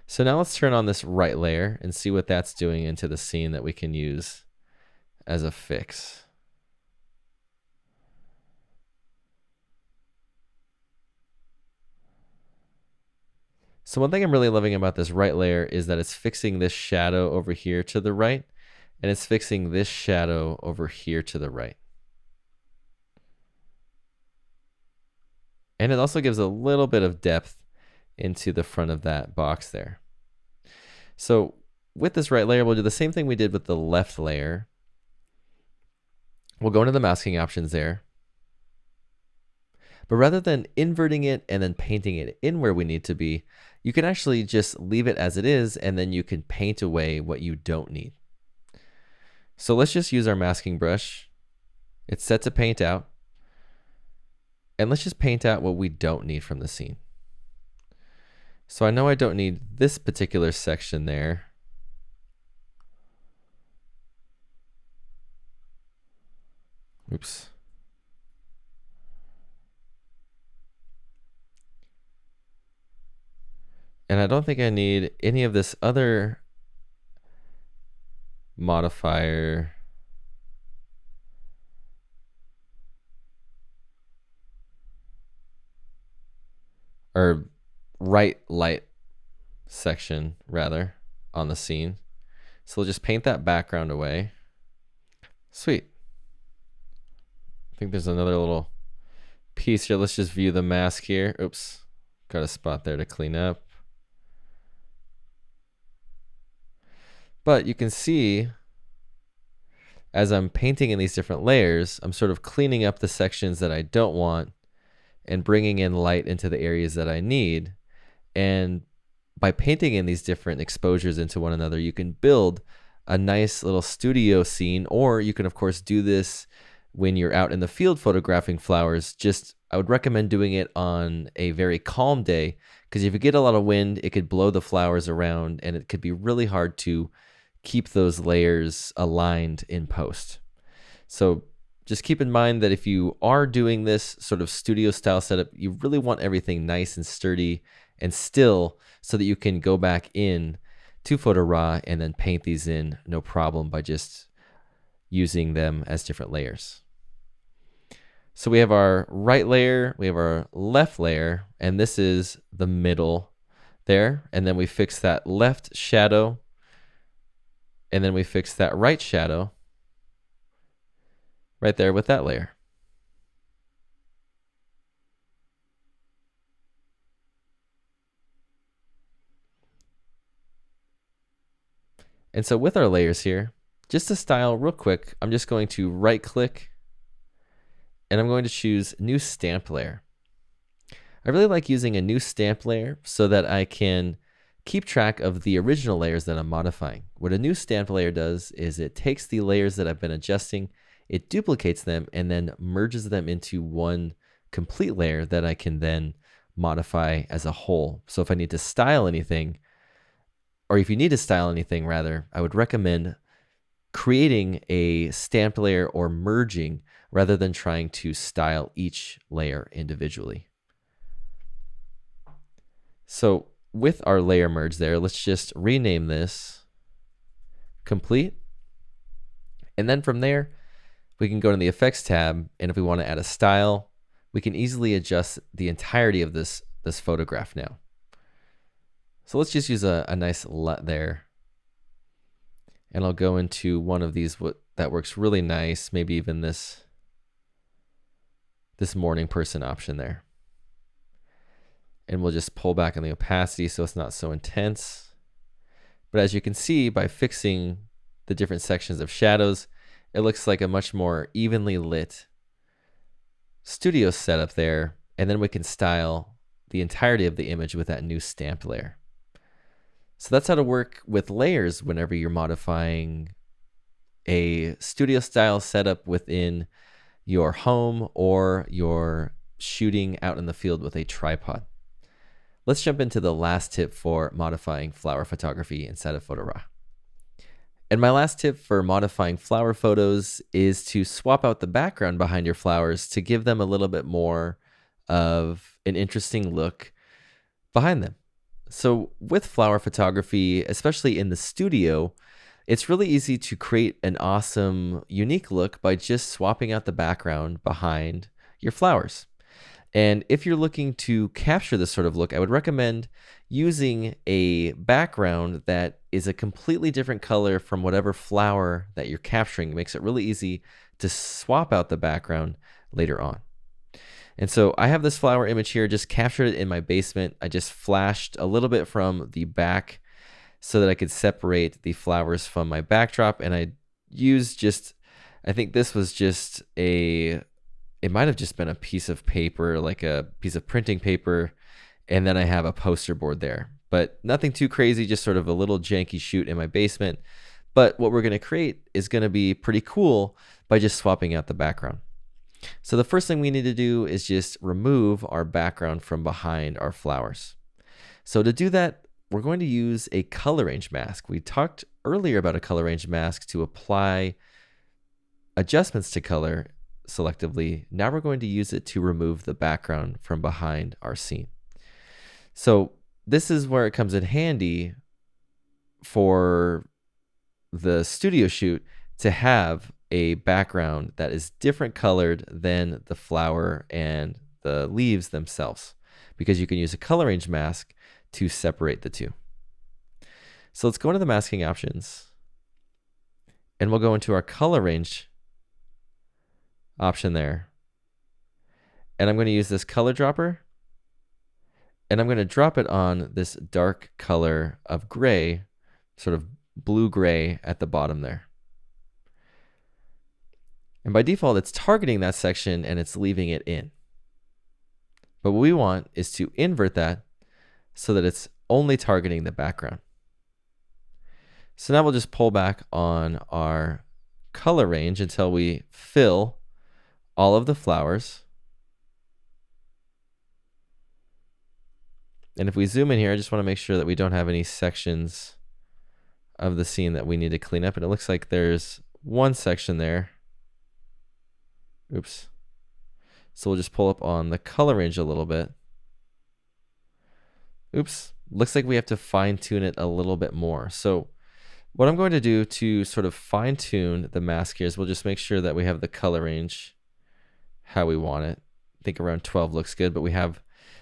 S1: So now let's turn on this right layer and see what that's doing into the scene that we can use as a fix. So one thing I'm really loving about this right layer is that it's fixing this shadow over here to the right, and it's fixing this shadow over here to the right. And it also gives a little bit of depth into the front of that box there. So with this right layer, we'll do the same thing we did with the left layer. We'll go into the masking options there. But rather than inverting it and then painting it in where we need to be, you can actually just leave it as it is, and then you can paint away what you don't need. So let's just use our masking brush. It's set to paint out. And let's just paint out what we don't need from the scene. So I know I don't need this particular section there. Oops. And I don't think I need any of this other modifier. Or right light section, rather, on the scene. So we'll just paint that background away. Sweet. I think there's another little piece here. Let's just view the mask here. Oops, got a spot there to clean up. But you can see as I'm painting in these different layers, I'm sort of cleaning up the sections that I don't want and bringing in light into the areas that I need. And by painting in these different exposures into one another, you can build a nice little studio scene, or you can of course do this when you're out in the field photographing flowers. Just, I would recommend doing it on a very calm day, because if you get a lot of wind, it could blow the flowers around and it could be really hard to keep those layers aligned in post. So just keep in mind that if you are doing this sort of studio style setup, you really want everything nice and sturdy and still, so that you can go back in to Photo RAW and then paint these in no problem by just using them as different layers. So we have our right layer, we have our left layer, and this is the middle there. And then we fix that left shadow, and then we fix that right shadow right there with that layer. And so with our layers here, just to style real quick, I'm just going to right click and I'm going to choose new stamp layer. I really like using a new stamp layer so that I can keep track of the original layers that I'm modifying. What a new stamp layer does is it takes the layers that I've been adjusting, it duplicates them, and then merges them into one complete layer that I can then modify as a whole. So if I need to style anything, or if you need to style anything rather, I would recommend creating a stamped layer or merging rather than trying to style each layer individually. So with our layer merge there, let's just rename this complete. And then from there, we can go to the effects tab, and if we want to add a style, we can easily adjust the entirety of this photograph now. So let's just use a nice LUT there. And I'll go into one of these that works really nice, maybe even this morning person option there. And we'll just pull back on the opacity so it's not so intense. But as you can see, by fixing the different sections of shadows, it looks like a much more evenly lit studio setup there. And then we can style the entirety of the image with that new stamp layer. So that's how to work with layers whenever you're modifying a studio style setup within your home or you're shooting out in the field with a tripod. Let's jump into the last tip for modifying flower photography inside of Photo RAW. And my last tip for modifying flower photos is to swap out the background behind your flowers to give them a little bit more of an interesting look behind them. So with flower photography, especially in the studio, it's really easy to create an awesome, unique look by just swapping out the background behind your flowers. And if you're looking to capture this sort of look, I would recommend using a background that is a completely different color from whatever flower that you're capturing. It makes it really easy to swap out the background later on. And so I have this flower image here, just captured it in my basement. I just flashed a little bit from the back so that I could separate the flowers from my backdrop. And I used just, I think this was just it might have just been a piece of paper, like a piece of printing paper. And then I have a poster board there, but nothing too crazy, just sort of a little janky shoot in my basement. But what we're going to create is going to be pretty cool by just swapping out the background. So the first thing we need to do is just remove our background from behind our flowers. So to do that, we're going to use a color range mask. We talked earlier about a color range mask to apply adjustments to color selectively. Now we're going to use it to remove the background from behind our scene. So this is where it comes in handy for the studio shoot to have a background that is different colored than the flower and the leaves themselves, because you can use a color range mask to separate the two. So let's go into the masking options, and we'll go into our color range option there. And I'm going to use this color dropper, and I'm going to drop it on this dark color of gray, sort of blue-gray at the bottom there. And by default, it's targeting that section and it's leaving it in. But what we want is to invert that so that it's only targeting the background. So now we'll just pull back on our color range until we fill all of the flowers. And if we zoom in here, I just want to make sure that we don't have any sections of the scene that we need to clean up. And it looks like there's one section there. Oops. So we'll just pull up on the color range a little bit. Oops. Looks like we have to fine tune it a little bit more. So what I'm going to do to sort of fine tune the mask here is we'll just make sure that we have the color range how we want it. I think around 12 looks good, but we have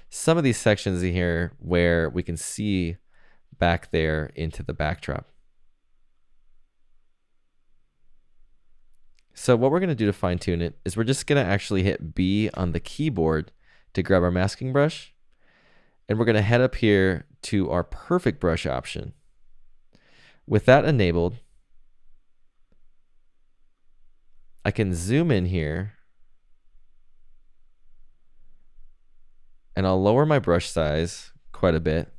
S1: some of these sections in here where we can see back there into the backdrop. So what we're going to do to fine tune it is we're just going to actually hit B on the keyboard to grab our masking brush. And we're going to head up here to our perfect brush option. With that enabled, I can zoom in here and I'll lower my brush size quite a bit.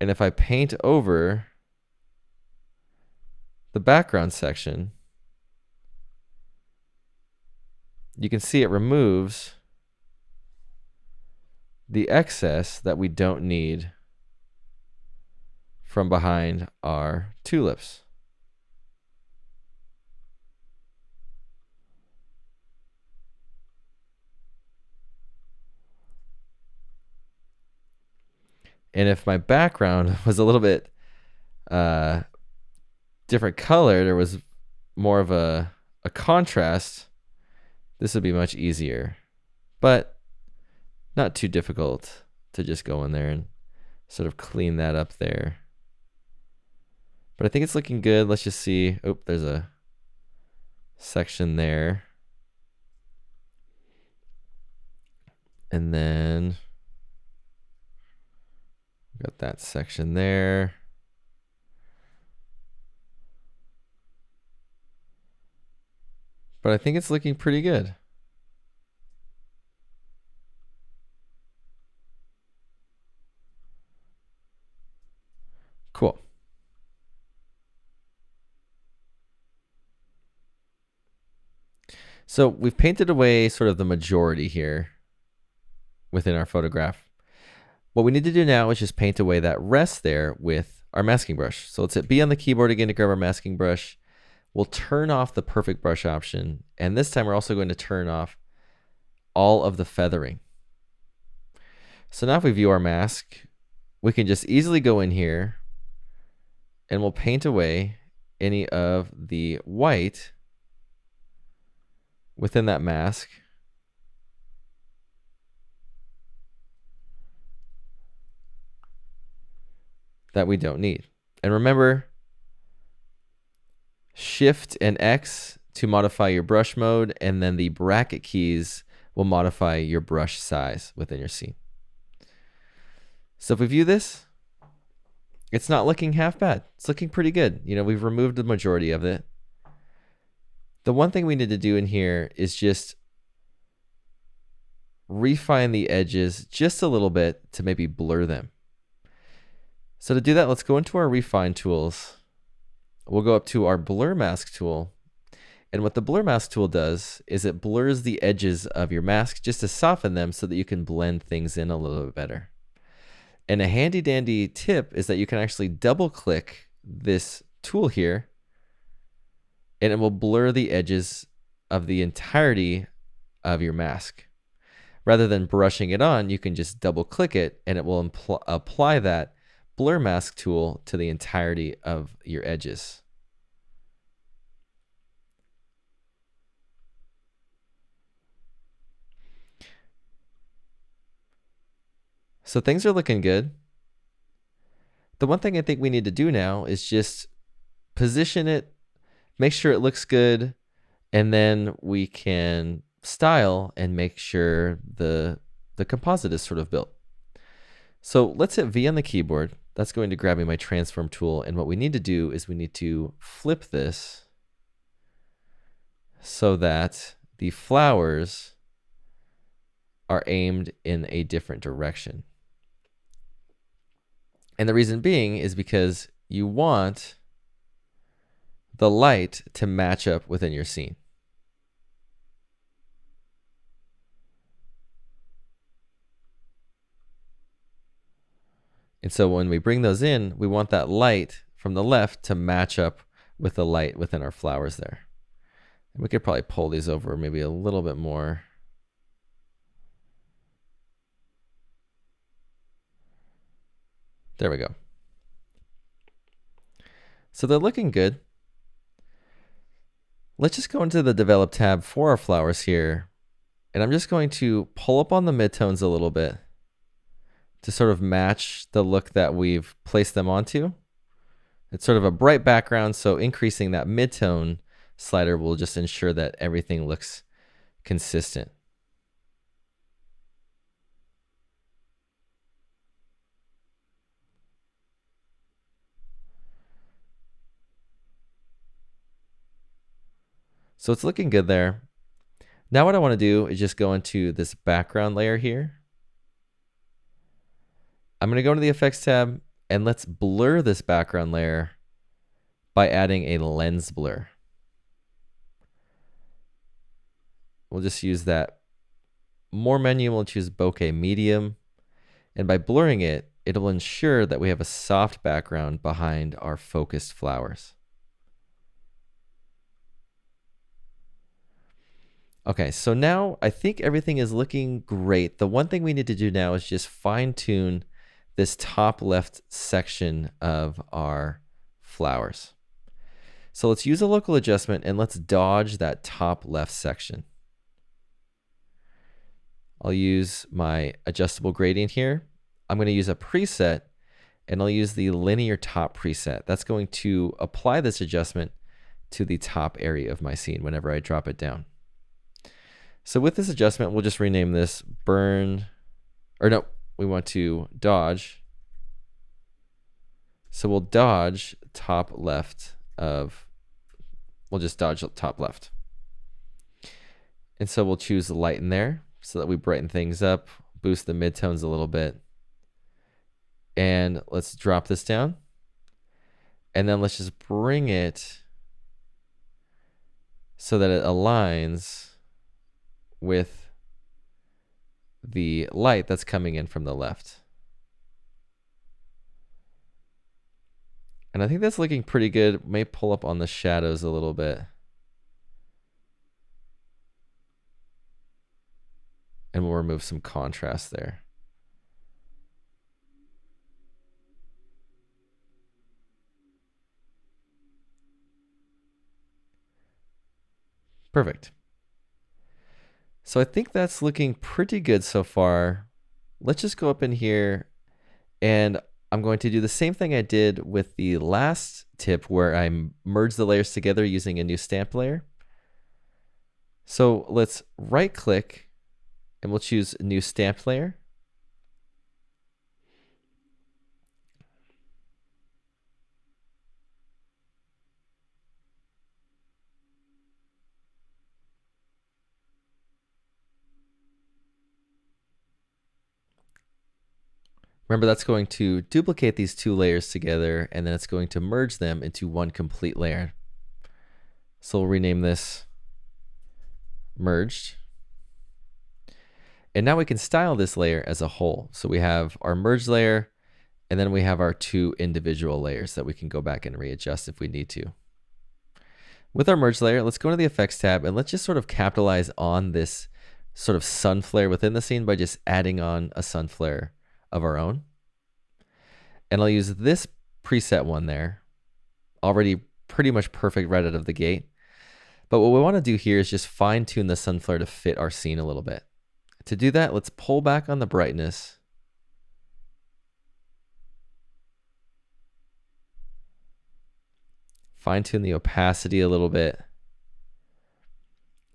S1: And if I paint over the background section, you can see it removes the excess that we don't need from behind our tulips. And if my background was a little bit different color, there was more of a contrast, this would be much easier. But not too difficult to just go in there and sort of clean that up there. But I think it's looking good. Let's just see. Oh, there's a section there. And then got that section there. But I think it's looking pretty good. Cool. So we've painted away sort of the majority here within our photograph. What we need to do now is just paint away that rest there with our masking brush. So let's hit B on the keyboard again to grab our masking brush. We'll turn off the perfect brush option. And this time we're also going to turn off all of the feathering. So now if we view our mask, we can just easily go in here and we'll paint away any of the white within that mask. That we don't need. And remember, Shift and X to modify your brush mode, and then the bracket keys will modify your brush size within your scene. So if we view this, it's not looking half bad. It's looking pretty good. You know, we've removed the majority of it. The one thing we need to do in here is just refine the edges just a little bit to maybe blur them. So to do that, let's go into our refine tools. We'll go up to our blur mask tool. And what the blur mask tool does is it blurs the edges of your mask just to soften them so that you can blend things in a little bit better. And a handy dandy tip is that you can actually double click this tool here and it will blur the edges of the entirety of your mask. Rather than brushing it on, you can just double click it and it will apply that blur mask tool to the entirety of your edges. So things are looking good. The one thing I think we need to do now is just position it, make sure it looks good, And then we can style and make sure the composite is sort of built. So let's hit V on the keyboard. That's going to grab me my transform tool. And what we need to do is we need to flip this so that the flowers are aimed in a different direction. And the reason being is because you want the light to match up within your scene. And so when we bring those in, we want that light from the left to match up with the light within our flowers there. And we could probably pull these over maybe a little bit more. There we go. So they're looking good. Let's just go into the Develop tab for our flowers here. And I'm just going to pull up on the midtones a little bit to sort of match the look that we've placed them onto. It's sort of a bright background, so increasing that midtone slider will just ensure that everything looks consistent. So it's looking good there. Now what I want to do is just go into this background layer here. I'm going to go into the Effects tab, and let's blur this background layer by adding a lens blur. We'll just use that More menu, we'll choose Bokeh Medium. And by blurring it, it'll ensure that we have a soft background behind our focused flowers. Okay, so now I think everything is looking great. The one thing we need to do now is just fine tune this top left section of our flowers. So let's use a local adjustment and let's dodge that top left section. I'll use my adjustable gradient here. I'm going to use a preset and I'll use the linear top preset. That's going to apply this adjustment to the top area of my scene whenever I drop it down. So with this adjustment, we'll just rename this burn, or no, we want to dodge. So we'll dodge top left of, we'll just dodge top left. And so we'll choose the light in there so that we brighten things up, boost the midtones a little bit. And let's drop this down. And then let's just bring it so that it aligns with the light that's coming in from the left. And I think that's looking pretty good. May pull up on the shadows a little bit. And we'll remove some contrast there. Perfect. So I think that's looking pretty good so far. Let's just go up in here and I'm going to do the same thing I did with the last tip where I merge the layers together using a new stamp layer. So let's right click and we'll choose new stamp layer. Remember, that's going to duplicate these two layers together, and then it's going to merge them into one complete layer. So we'll rename this merged. And now we can style this layer as a whole. So we have our merged layer, and then we have our two individual layers that we can go back and readjust if we need to. With our merged layer, let's go to the Effects tab, and let's just sort of capitalize on this sort of sun flare within the scene by just adding on a sun flare of our own. And I'll use this preset one there, already pretty much perfect right out of the gate. But what we want to do here is just fine tune the sun flare to fit our scene a little bit. To do that, let's pull back on the brightness. Fine tune the opacity a little bit.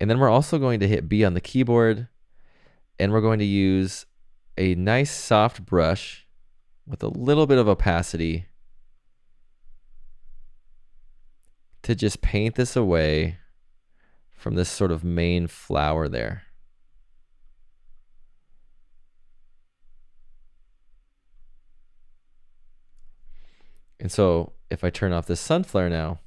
S1: And then we're also going to hit B on the keyboard, and we're going to use a nice soft brush with a little bit of opacity to just paint this away from this sort of main flower there. And so if I turn off this sun flare now,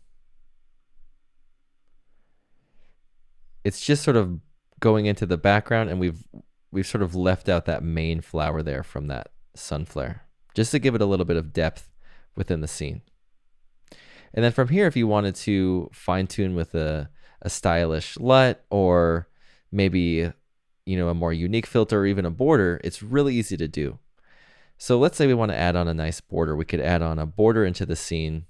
S1: it's just sort of going into the background, and we've sort of left out that main flower there from that sun flare, just to give it a little bit of depth within the scene. And then from here, if you wanted to fine tune with a stylish LUT, or maybe, you know, a more unique filter, or even a border, it's really easy to do. So let's say we want to add on a nice border. We could add on a border into the scene.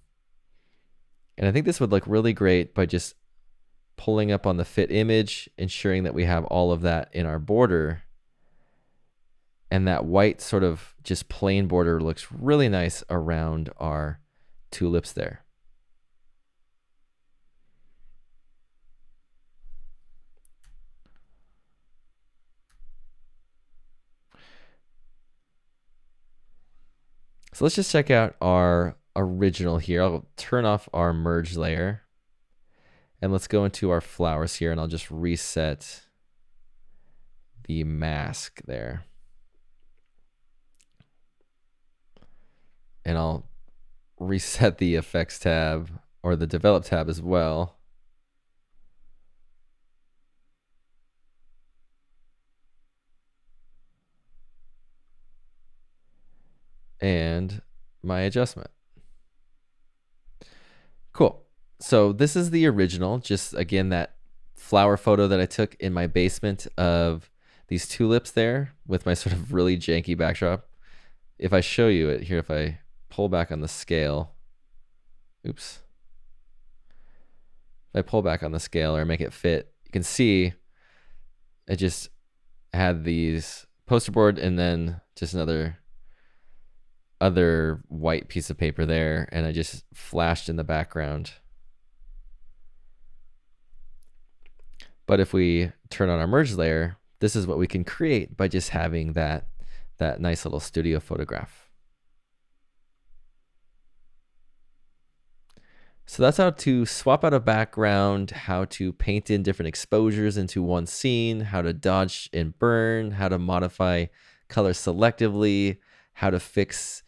S1: And I think this would look really great by just pulling up on the fit image, ensuring that we have all of that in our border. And that white sort of just plain border looks really nice around our tulips there. So let's just check out our original here. I'll turn off our merge layer, and let's go into our flowers here, and I'll just reset the mask there. And I'll reset the effects tab, or the develop tab as well. And my adjustment. Cool. So this is the original, just again, that flower photo that I took in my basement of these tulips there with my sort of really janky backdrop. If I show you it here, if I pull back on the scale, oops. If I pull back on the scale or make it fit, you can see I just had these poster board and then just another white piece of paper there, and I just flashed in the background. But if we turn on our merge layer, this is what we can create by just having that nice little studio photograph. So that's how to swap out a background, how to paint in different exposures into one scene, how to dodge and burn, how to modify color selectively, how to fix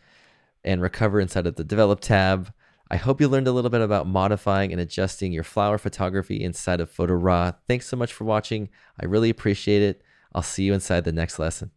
S1: and recover inside of the develop tab. I hope you learned a little bit about modifying and adjusting your flower photography inside of Photo RAW. Thanks so much for watching. I really appreciate it. I'll see you inside the next lesson.